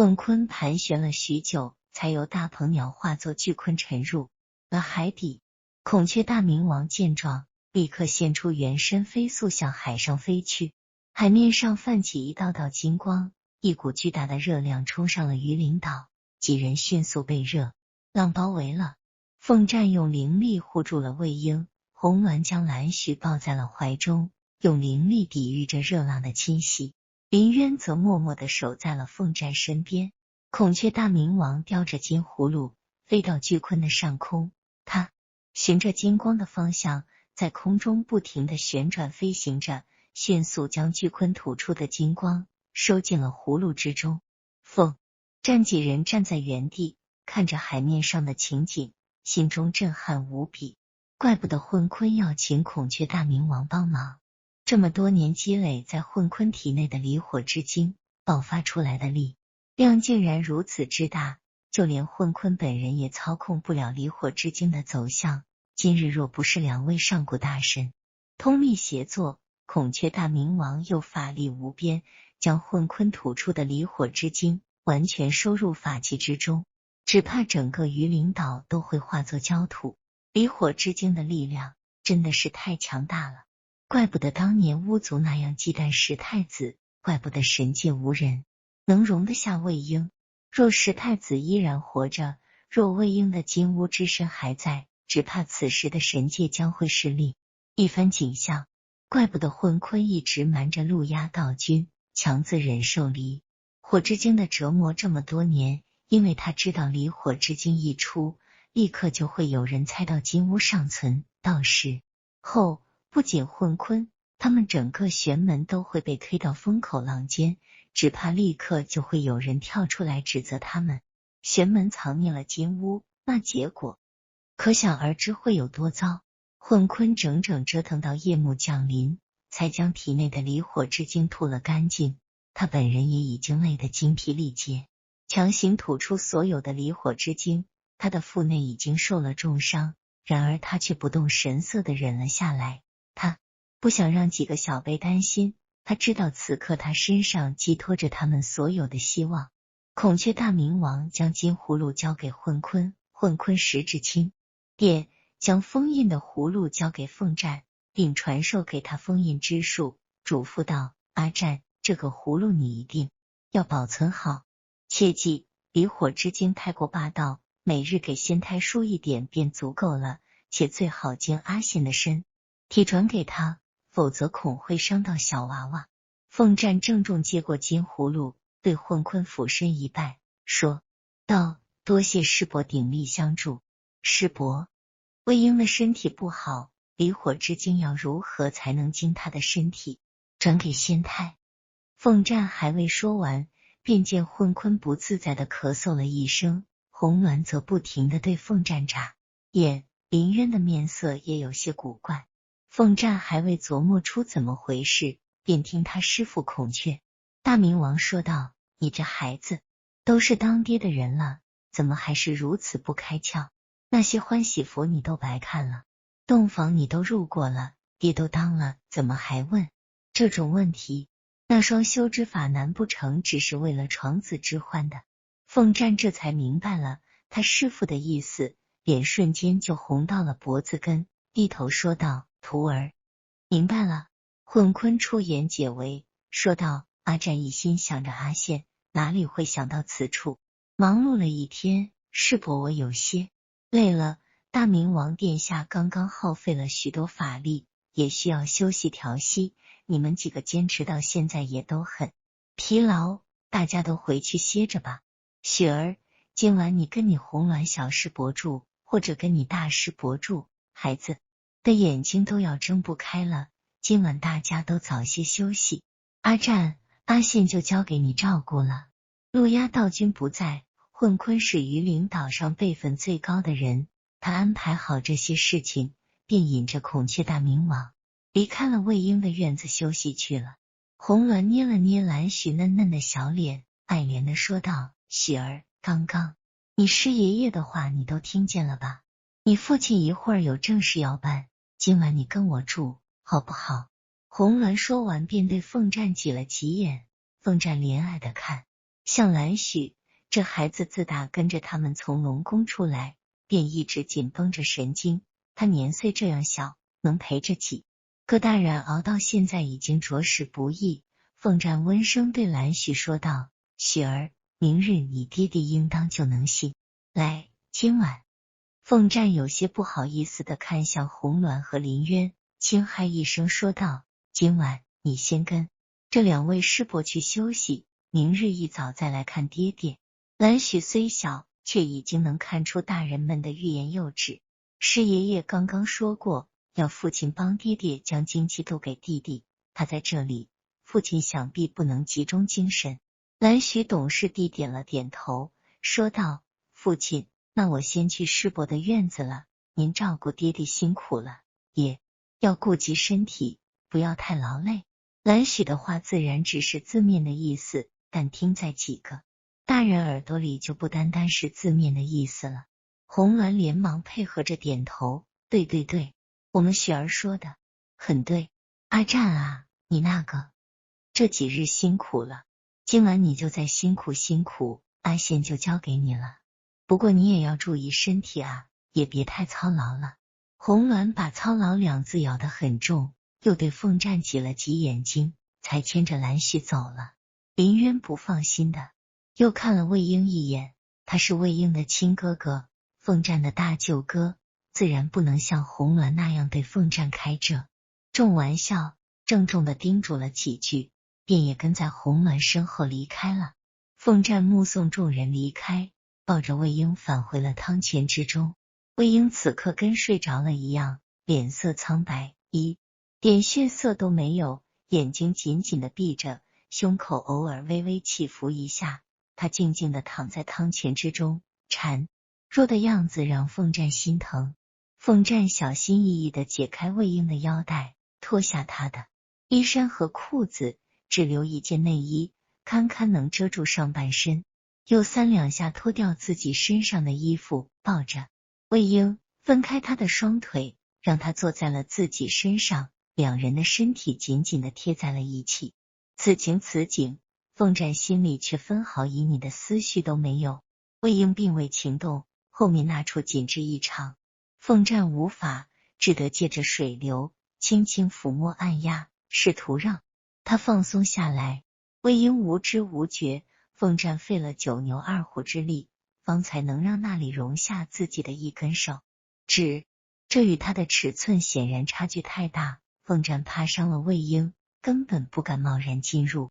混鲲盘旋了许久，才由大鹏鸟化作巨鲲沉入了海底。孔雀大明王见状，立刻现出原身，飞速向海上飞去。海面上泛起一道道金光，一股巨大的热量冲上了鱼鳞岛，几人迅速被热浪包围了。凤战用灵力护住了魏婴，红鸾将蓝许抱在了怀中，用灵力抵御着热浪的侵袭。林渊则默默地守在了凤战身边。孔雀大明王叼着金葫芦飞到巨鲲的上空，他循着金光的方向在空中不停地旋转飞行着，迅速将巨鲲吐出的金光收进了葫芦之中。凤战几人站在原地，看着海面上的情景，心中震撼无比。怪不得混鲲要请孔雀大明王帮忙，这么多年积累在混鲲体内的离火之精爆发出来的力量竟然如此之大，就连混鲲本人也操控不了离火之精的走向。今日若不是两位上古大神通力协作，孔雀大明王又法力无边，将混鲲吐出的离火之精完全收入法器之中，只怕整个鱼鳞岛都会化作焦土。离火之精的力量真的是太强大了，怪不得当年巫族那样忌惮石太子，怪不得神界无人能容得下魏婴。若石太子依然活着，若魏婴的金乌之身还在，只怕此时的神界将会是另一番景象。怪不得混鲲一直瞒着陆压道君，强自忍受离火之精的折磨这么多年，因为他知道离火之精一出，立刻就会有人猜到金乌尚存，到时后不仅混鲲，他们整个玄门都会被推到风口浪尖，只怕立刻就会有人跳出来指责他们玄门藏匿了金乌，那结果可想而知会有多糟。混鲲整整折腾到夜幕降临，才将体内的离火之精吐了干净，他本人也已经累得精疲力竭，强行吐出所有的离火之精，他的腹内已经受了重伤，然而他却不动神色地忍了下来。他不想让几个小辈担心，他知道此刻他身上寄托着他们所有的希望。孔雀大明王将金葫芦交给混鲲，混鲲时至清殿将封印的葫芦交给凤战，并传授给他封印之术，嘱咐道：阿战，这个葫芦你一定要保存好，切记离火之精太过霸道，每日给仙胎输一点便足够了，且最好将阿信的身体转给他，否则恐会伤到小娃娃。凤战郑重接过金葫芦，对混鲲俯身一拜，说道：多谢师伯鼎力相助。师伯，魏婴的身体不好，离火之精要如何才能经他的身体转给仙胎？凤战还未说完，便见混鲲不自在地咳嗽了一声，红鸾则不停地对凤战眨眼，林渊的面色也有些古怪。凤战还未琢磨出怎么回事，便听他师父孔雀大明王说道：你这孩子，都是当爹的人了，怎么还是如此不开窍？那些欢喜符你都白看了，洞房你都入过了，爹都当了，怎么还问这种问题？那双修之法难不成只是为了床子之欢的？凤战这才明白了他师父的意思，脸瞬间就红到了脖子根，低头说道：徒儿明白了。混鲲出言解围，说道：阿战一心想着阿宪，哪里会想到此处？忙碌了一天，师伯我有些累了，大明王殿下刚刚耗费了许多法力，也需要休息调息，你们几个坚持到现在也都很疲劳，大家都回去歇着吧。雪儿，今晚你跟你红鸾小师伯住，或者跟你大师伯住，孩子的眼睛都要睁不开了，今晚大家都早些休息。阿战、阿宪就交给你照顾了。陆压道君不在，混鲲是鱼鳞岛上辈分最高的人，他安排好这些事情，便引着孔雀大明王离开了魏婴的院子休息去了。红鸾捏了捏蓝许嫩嫩的小脸，爱怜的说道：许儿，刚刚你师爷爷的话你都听见了吧？你父亲一会儿有正事要办，今晚你跟我住好不好？红鸾说完便对凤战挤了挤眼，凤战怜爱的看像蓝许这孩子自打跟着他们从龙宫出来，便一直紧绷着神经，他年岁这样小，能陪着几个大人熬到现在已经着实不易。凤战温声对蓝许说道：许儿，明日你爹爹应当就能醒来，今晚。凤战有些不好意思地看向红鸾和林渊，轻嗨一声说道：今晚你先跟这两位师伯去休息，明日一早再来看爹爹。蓝许虽小，却已经能看出大人们的欲言又止。师爷爷刚刚说过，要父亲帮爹爹将精气都给弟弟，他在这里，父亲想必不能集中精神。蓝许懂事地点了点头，说道：父亲，那我先去师伯的院子了，您照顾爹爹辛苦了，也要顾及身体，不要太劳累。蓝许的话自然只是字面的意思，但听在几个大人耳朵里就不单单是字面的意思了。红鸾连忙配合着点头，对对对，我们雪儿说的很对。阿战啊，你那个这几日辛苦了，今晚你就再辛苦辛苦，阿贤就交给你了。不过你也要注意身体啊，也别太操劳了。红鸾把操劳两字咬得很重，又对凤战挤了挤眼睛，才牵着蓝许走了。林渊不放心的又看了魏婴一眼，他是魏婴的亲哥哥，凤战的大舅哥，自然不能像红鸾那样对凤战开这种玩笑，郑重的叮嘱了几句，便也跟在红鸾身后离开了。凤战目送众人离开，抱着魏婴返回了汤泉之中。魏婴此刻跟睡着了一样，脸色苍白，一点血色都没有，眼睛紧紧的闭着，胸口偶尔微微起伏一下。他静静的躺在汤泉之中，孱弱的样子让凤战心疼。凤战小心翼翼的解开魏婴的腰带，脱下他的衣衫和裤子，只留一件内衣，堪堪能遮住上半身，又三两下脱掉自己身上的衣服，抱着魏婴分开他的双腿，让他坐在了自己身上，两人的身体紧紧的贴在了一起。此情此景，凤战心里却分毫旖旎的思绪都没有。魏婴并未情动，后面那处紧致异常，凤战无法，只得借着水流轻轻抚摸按压，试图让他放松下来。魏婴无知无觉，凤战费了九牛二虎之力，方才能让那里容下自己的一根手指，这与他的尺寸显然差距太大，凤战怕伤了魏婴，根本不敢贸然进入。